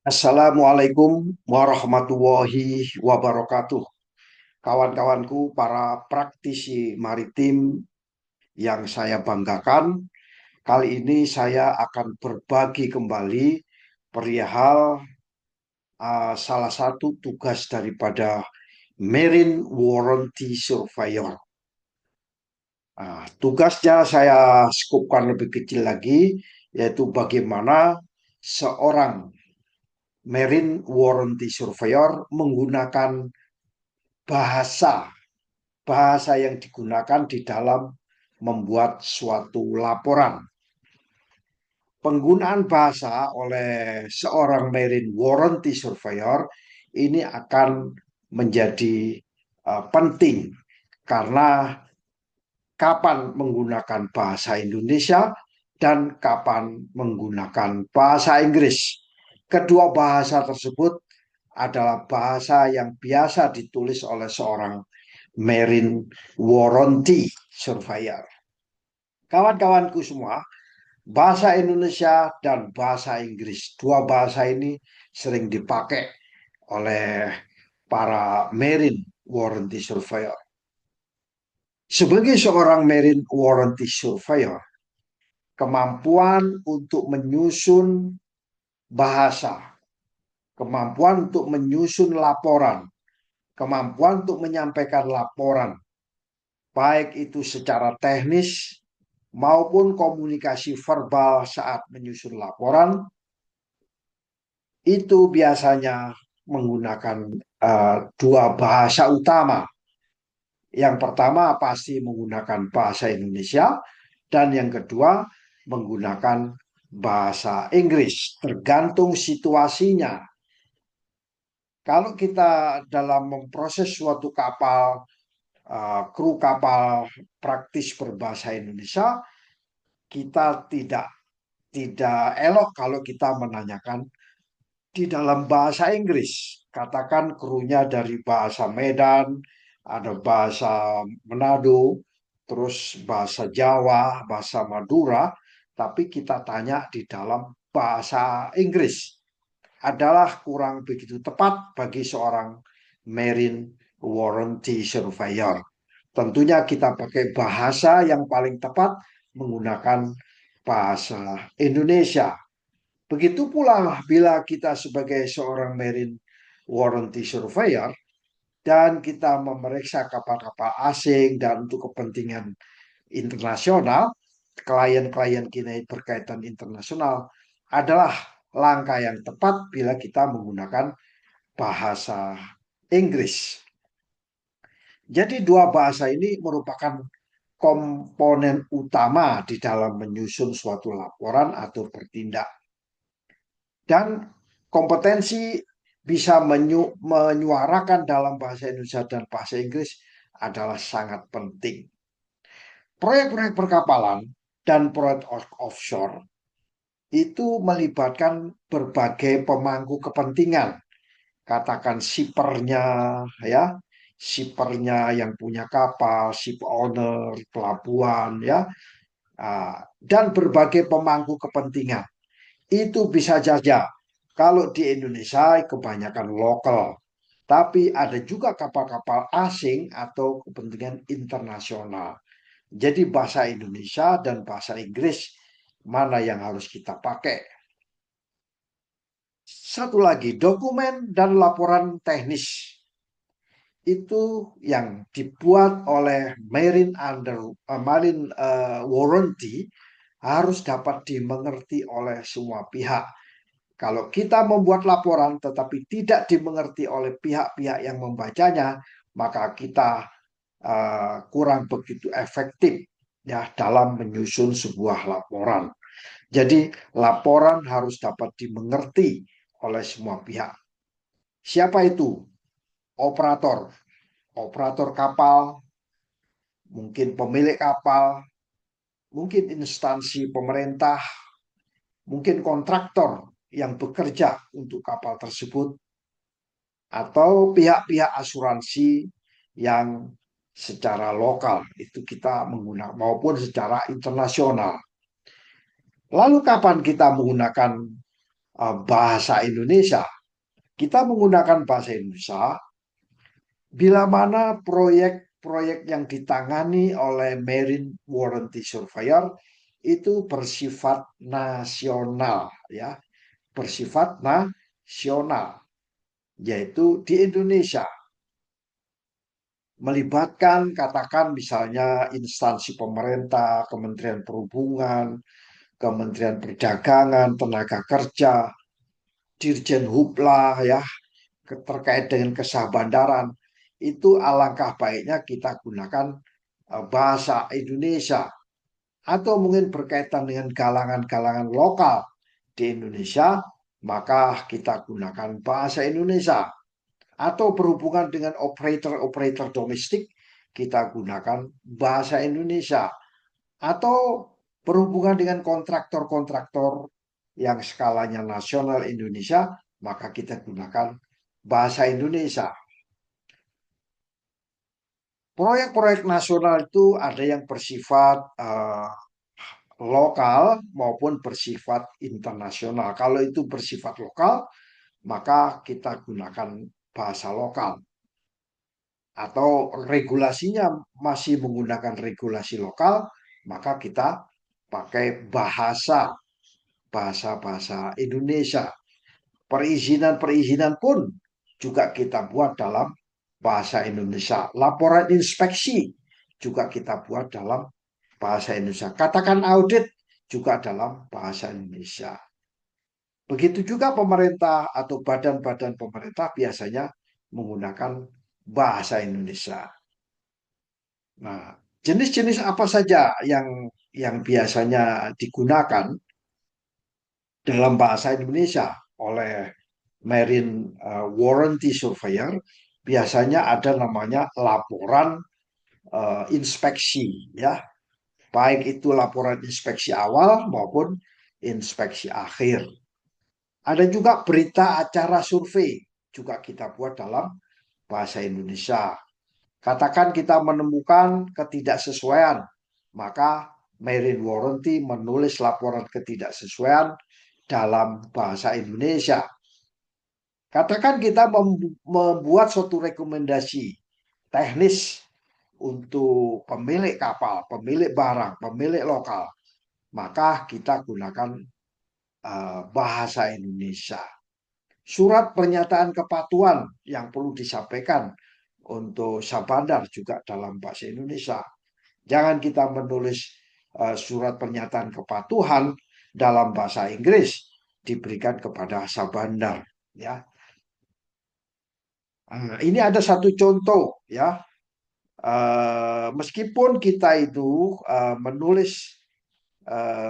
Assalamualaikum warahmatullahi wabarakatuh. Kawan-kawanku, para praktisi maritim yang saya banggakan, kali ini saya akan berbagi kembali perihal salah satu tugas daripada Marine Warranty Surveyor. Tugasnya saya skupkan lebih kecil lagi, yaitu bagaimana seorang Marine Warranty Surveyor menggunakan bahasa bahasa yang digunakan di dalam membuat suatu laporan. Penggunaan bahasa oleh seorang Marine Warranty Surveyor ini akan menjadi penting karena kapan menggunakan bahasa Indonesia dan kapan menggunakan bahasa Inggris. Kedua bahasa tersebut adalah bahasa yang biasa ditulis oleh seorang Marine Warranty Surveyor. Kawan-kawanku semua, bahasa Indonesia dan bahasa Inggris, dua bahasa ini sering dipakai oleh para Marine Warranty Surveyor. Sebagai seorang Marine Warranty Surveyor, kemampuan untuk menyusun bahasa, kemampuan untuk menyusun laporan, kemampuan untuk menyampaikan laporan, baik itu secara teknis maupun komunikasi verbal saat menyusun laporan, itu biasanya menggunakan dua bahasa utama. Yang pertama pasti menggunakan bahasa Indonesia, dan yang kedua menggunakan bahasa Inggris, tergantung situasinya. Kalau kita dalam memproses suatu kapal, kru kapal praktis berbahasa Indonesia, kita tidak elok kalau kita menanyakan di dalam bahasa Inggris. Katakan krunya dari bahasa Medan, ada bahasa Manado, terus bahasa Jawa, bahasa Madura, tapi kita tanya di dalam bahasa Inggris. Adalah kurang begitu tepat bagi seorang Marine Warranty Surveyor. Tentunya kita pakai bahasa yang paling tepat menggunakan bahasa Indonesia. Begitu pula bila kita sebagai seorang Marine Warranty Surveyor dan kita memeriksa kapal-kapal asing dan untuk kepentingan internasional, klien-klien kita berkaitan internasional, adalah langkah yang tepat bila kita menggunakan bahasa Inggris. Jadi dua bahasa ini merupakan komponen utama di dalam menyusun suatu laporan atau bertindak. Dan kompetensi bisa menyuarakan dalam bahasa Indonesia dan bahasa Inggris adalah sangat penting. Proyek-proyek perkapalan dan proyek offshore itu melibatkan berbagai pemangku kepentingan. Katakan sipernya, ya, sipernya yang punya kapal, ship owner, pelabuhan, ya, dan berbagai pemangku kepentingan. Itu bisa saja kalau di Indonesia kebanyakan lokal, tapi ada juga kapal-kapal asing atau kepentingan internasional. Jadi bahasa Indonesia dan bahasa Inggris mana yang harus kita pakai? Satu lagi, dokumen dan laporan teknis itu yang dibuat oleh Marine Warranty harus dapat dimengerti oleh semua pihak. Kalau kita membuat laporan tetapi tidak dimengerti oleh pihak-pihak yang membacanya, maka kita kurang begitu efektif ya dalam menyusun sebuah laporan. Jadi laporan harus dapat dimengerti oleh semua pihak. Siapa itu? Operator, operator kapal, mungkin pemilik kapal, mungkin instansi pemerintah, mungkin kontraktor yang bekerja untuk kapal tersebut, atau pihak-pihak asuransi yang secara lokal itu kita menggunakan maupun secara internasional. Lalu kapan kita menggunakan bahasa Indonesia. Kita menggunakan bahasa Indonesia bila mana proyek-proyek yang ditangani oleh Marine Warranty Surveyor itu bersifat nasional, ya, bersifat nasional, yaitu di Indonesia, melibatkan katakan misalnya instansi pemerintah, Kementerian Perhubungan, Kementerian Perdagangan, Tenaga Kerja, Dirjen Hubla, ya, terkait dengan kesah bandaran. Itu alangkah baiknya kita gunakan bahasa Indonesia, atau mungkin berkaitan dengan galangan-galangan lokal di Indonesia, maka kita gunakan bahasa Indonesia. Atau berhubungan dengan operator-operator domestik, kita gunakan bahasa Indonesia. Atau berhubungan dengan kontraktor-kontraktor yang skalanya nasional Indonesia, maka kita gunakan bahasa Indonesia. Proyek-proyek nasional itu ada yang bersifat lokal maupun bersifat internasional. Kalau itu bersifat lokal, maka kita gunakan bahasa lokal. Atau regulasinya masih menggunakan regulasi lokal, maka kita pakai bahasa-bahasa Indonesia. Perizinan-perizinan pun juga kita buat dalam bahasa Indonesia. Laporan inspeksi juga kita buat dalam bahasa Indonesia. Katakan audit juga dalam bahasa Indonesia. Begitu juga pemerintah atau badan-badan pemerintah biasanya menggunakan bahasa Indonesia. Nah, jenis-jenis apa saja yang biasanya digunakan dalam bahasa Indonesia oleh Marine Warranty Surveyor? Biasanya ada namanya laporan inspeksi, ya, baik itu laporan inspeksi awal maupun inspeksi akhir. Ada juga berita acara survei, juga kita buat dalam bahasa Indonesia. Katakan kita menemukan ketidaksesuaian, maka Marine Warranty menulis laporan ketidaksesuaian dalam bahasa Indonesia. Katakan kita membuat suatu rekomendasi teknis untuk pemilik kapal, pemilik barang, pemilik lokal, maka kita gunakan bahasa Indonesia. Surat pernyataan kepatuhan yang perlu disampaikan untuk Sabandar juga dalam bahasa Indonesia. Jangan kita menulis surat pernyataan kepatuhan dalam bahasa Inggris diberikan kepada Sabandar, ya. Ini ada satu contoh, ya. Meskipun kita itu menulis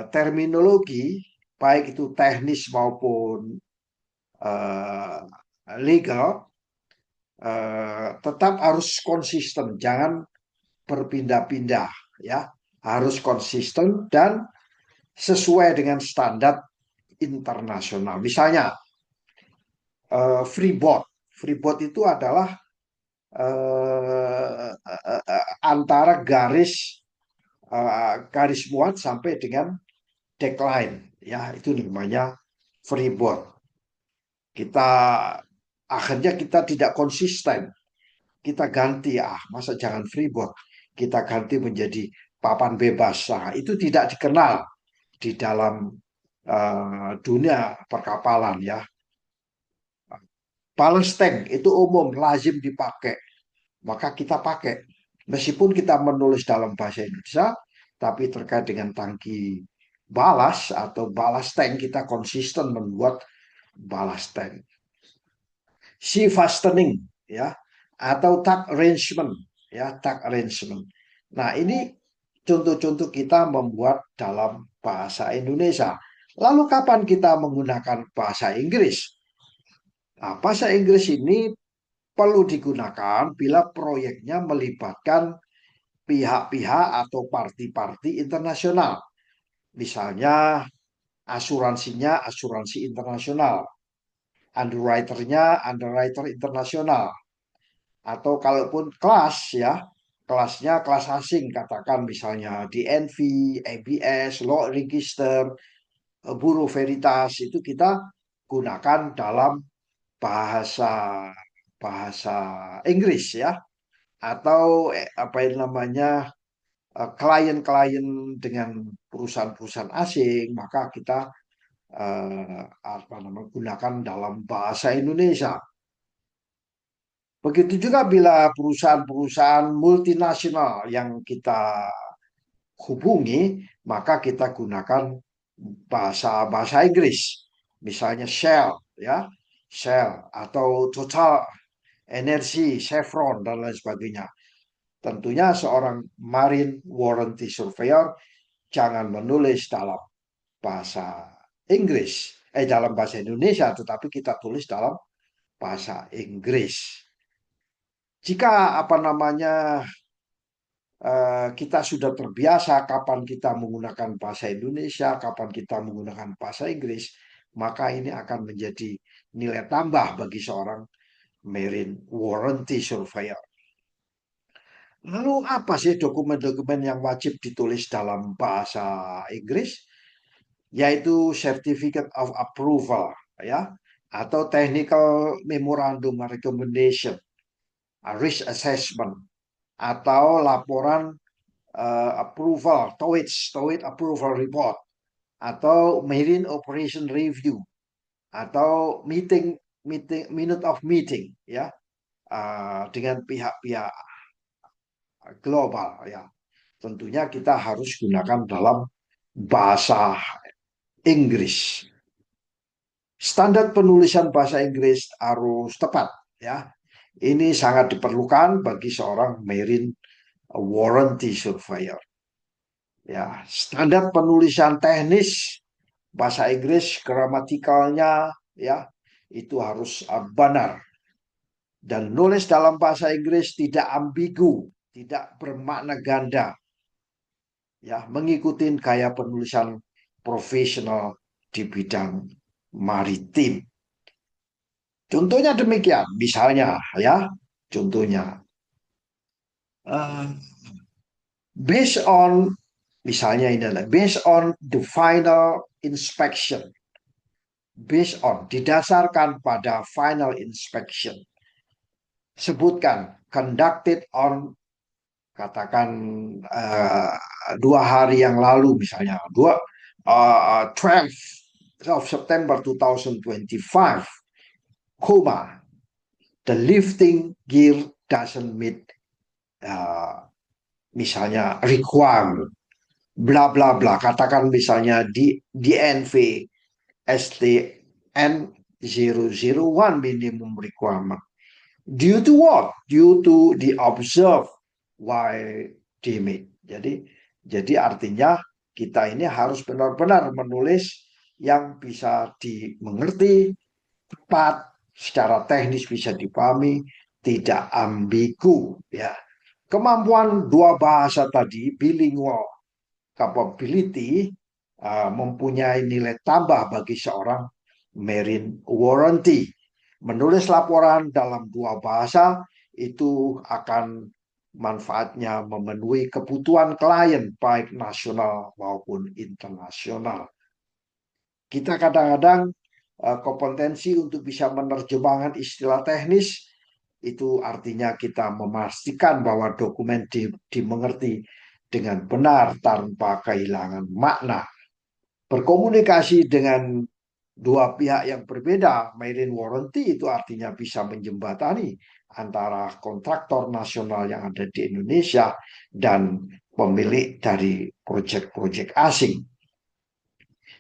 terminologi baik itu teknis maupun legal, tetap harus konsisten, jangan berpindah-pindah, ya. Harus konsisten dan sesuai dengan standar internasional. Misalnya freeboard. Freeboard itu adalah antara garis muat sampai dengan deckline, ya, itu namanya freeboard. Kita akhirnya kita tidak konsisten, kita ganti, masa jangan freeboard, kita ganti menjadi papan bebas. Nah, itu tidak dikenal di dalam dunia perkapalan, ya. Ballast tank itu umum, lazim dipakai, maka kita pakai. Meskipun kita menulis dalam bahasa Indonesia, tapi terkait dengan tangki balas atau ballast tank, kita konsisten membuat ballast tank. Sea fastening, ya, atau tack arrangement, ya, tack arrangement. Nah, ini contoh-contoh kita membuat dalam bahasa Indonesia. Lalu kapan kita menggunakan bahasa Inggris? Nah, bahasa Inggris ini perlu digunakan bila proyeknya melibatkan pihak-pihak atau parti-parti internasional. Misalnya asuransinya asuransi internasional, underwriternya underwriter internasional, atau kalaupun kelas, ya, kelasnya kelas asing, katakan misalnya DNV, ABS, Law Register, Bureau Veritas, itu kita gunakan dalam bahasa bahasa Inggris ya, atau apa yang namanya klien-klien dengan perusahaan-perusahaan asing, maka kita apa namanya gunakan dalam bahasa Indonesia. Begitu juga bila perusahaan-perusahaan multinasional yang kita hubungi, maka kita gunakan bahasa bahasa Inggris. Misalnya Shell, ya, Shell atau Total Energy, Chevron dan lain sebagainya. Tentunya seorang marine warranty surveyor jangan menulis dalam bahasa Inggris, dalam bahasa Indonesia, tetapi kita tulis dalam bahasa Inggris. Jika apa namanya kita sudah terbiasa kapan kita menggunakan bahasa Indonesia, kapan kita menggunakan bahasa Inggris, maka ini akan menjadi nilai tambah bagi seorang marine warranty surveyor. Lalu apa sih dokumen-dokumen yang wajib ditulis dalam bahasa Inggris? Yaitu Certificate of Approval, ya, atau Technical Memorandum Recommendation, Risk Assessment, atau laporan approval, TOEIC Approval Report, atau Marine Operation Review, atau minute of meeting, ya, dengan pihak-pihak global, ya. Tentunya kita harus gunakan dalam bahasa Inggris. Standar penulisan bahasa Inggris harus tepat, ya. Ini sangat diperlukan bagi seorang marine warranty surveyor. Ya, standar penulisan teknis bahasa Inggris, gramatikalnya, ya, itu harus benar. Dan nulis dalam bahasa Inggris tidak ambigu, tidak bermakna ganda, ya, mengikuti gaya penulisan profesional di bidang maritim. Contohnya demikian, misalnya, ya, contohnya uh, based on, misalnya ini adalah based on the final inspection, based on, didasarkan pada final inspection, sebutkan conducted on, katakan 2 hari yang lalu, misalnya 12 of September 2025, comma, the lifting gear doesn't meet misalnya requirement, bla bla bla, katakan misalnya di DNV STN 001 minimum requirement. Due to what? Due to the observed while dimit. Jadi artinya kita ini harus benar-benar menulis yang bisa dimengerti, tepat, secara teknis bisa dipahami, tidak ambigu, ya. Kemampuan dua bahasa tadi, bilingual capability, mempunyai nilai tambah bagi seorang marine warranty. Menulis laporan dalam 2 bahasa itu akan manfaatnya memenuhi kebutuhan klien baik nasional maupun internasional. Kita kadang-kadang kompetensi untuk bisa menerjemahkan istilah teknis, itu artinya kita memastikan bahwa dokumen dimengerti dengan benar tanpa kehilangan makna. Berkomunikasi dengan 2 pihak yang berbeda, marine warranty itu artinya bisa menjembatani antara kontraktor nasional yang ada di Indonesia dan pemilik dari proyek-proyek asing.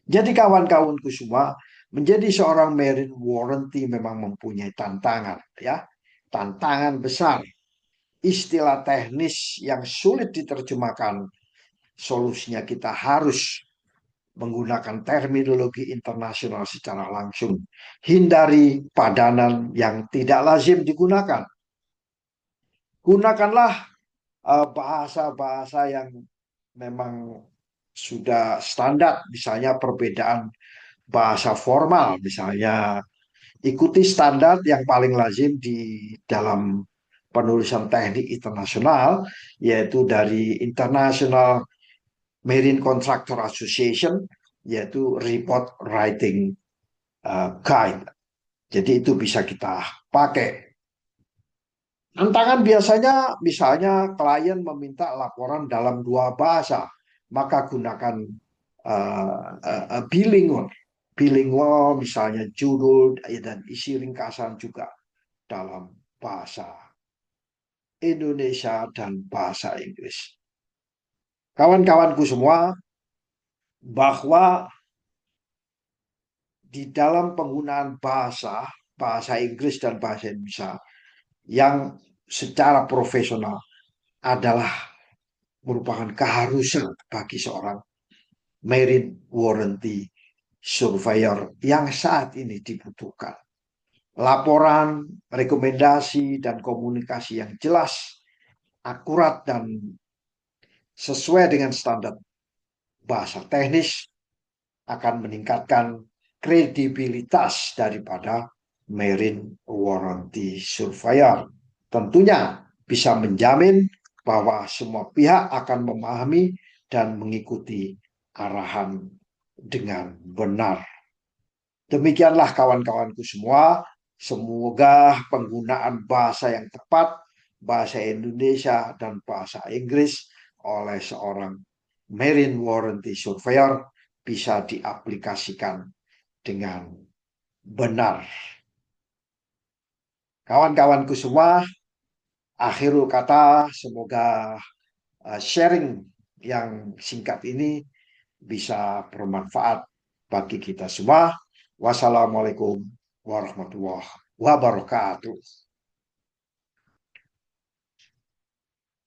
Jadi kawan-kawanku semua, menjadi seorang marine warranty memang mempunyai tantangan, ya, tantangan besar. Istilah teknis yang sulit diterjemahkan, solusinya kita harus menggunakan terminologi internasional secara langsung. Hindari padanan yang tidak lazim digunakan. Gunakanlah bahasa-bahasa yang memang sudah standar, misalnya perbedaan bahasa formal, misalnya ikuti standar yang paling lazim di dalam penulisan teknik internasional, yaitu dari International Marine Contractor Association, yaitu report writing guide. Jadi itu bisa kita pakai. Tantangan biasanya misalnya klien meminta laporan dalam dua bahasa, maka gunakan bilingual. Bilingual misalnya judul dan isi ringkasan juga dalam bahasa Indonesia dan bahasa Inggris. Kawan-kawanku semua, bahwa di dalam penggunaan bahasa Inggris dan bahasa Indonesia yang secara profesional adalah merupakan keharusan bagi seorang marine warranty surveyor yang saat ini dibutuhkan. Laporan, rekomendasi, dan komunikasi yang jelas, akurat, dan sesuai dengan standar bahasa teknis akan meningkatkan kredibilitas daripada marine warranty surveyor. Tentunya bisa menjamin bahwa semua pihak akan memahami dan mengikuti arahan dengan benar. Demikianlah kawan-kawanku semua. Semoga penggunaan bahasa yang tepat, bahasa Indonesia dan bahasa Inggris oleh seorang marine warranty surveyor bisa diaplikasikan dengan benar. Kawan-kawanku semua, akhirul kata, semoga sharing yang singkat ini bisa bermanfaat bagi kita semua. Wassalamualaikum warahmatullahi wabarakatuh.